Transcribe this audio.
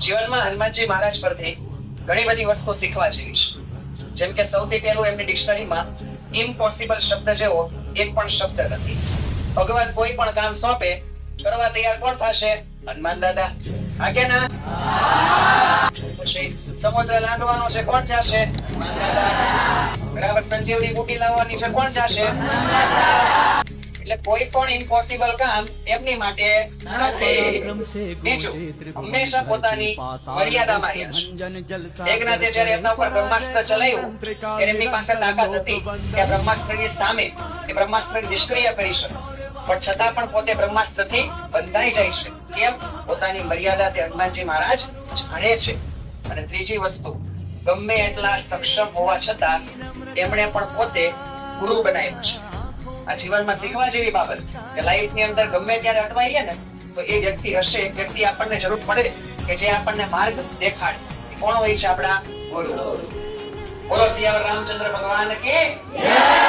જીવનમાં હનુમાનજી મહારાજ પરથી ઘણી બધી વસ્તુ શીખવા જેવી છે. જેમ કે સૌથી પહેલું એમની ડિક્શનરીમાં ઇમ્પોસિબલ શબ્દ જેવો એક પણ શબ્દ નથી. ભગવાન કોઈ પણ કામ સોંપે કરવા તૈયાર કોણ થશે? હનુમાન દાદા. હા કે ના? પછી સમુદ્ર લાંઘવાનો છે, કોણ જશે? હનુમાન દાદા. બરાબર. સંજીવની બુટી લાવવાની છે, કોણ જશે? એટલે કોઈ પણ ઇમ્પોસિબલ કામ એમની માટે નથી. બીજું, હંમેશા પોતાની મર્યાદામાં રહ્યા છે. મેઘનાથે જ્યારે એમના ઉપર બ્રહ્માસ્ત્ર ચલાવ્યું ત્યારે એમની પાસે તાકાત હતી કે બ્રહ્માસ્ત્રની સામે એ બ્રહ્માસ્ત્ર નિષ્ક્રિય કરી શકે, પણ છતાં પણ પોતે બ્રહ્માસ્ત્રથી બંધાઈ જાય છે. કેમ? પોતાની મર્યાદા તે હનુમાનજી મહારાજ જાણે છે. અને ત્રીજી વસ્તુ, ગમે એટલા સક્ષમ હોવા છતાં એમણે પણ પોતે ગુરુ બનાવ્યો છે. આ જીવનમાં શીખવા જેવી બાબત કે લાઈફની અંદર ગમે ત્યારે અટવાઈએ ને તો એ વ્યક્તિ હશે, એક વ્યક્તિ આપણને જરૂર પડે કે જે આપણને માર્ગ દેખાડે. કોણ હોય છે? આપણા ગુરુ. બોલો સિયાવર રામચંદ્ર ભગવાન કે જય.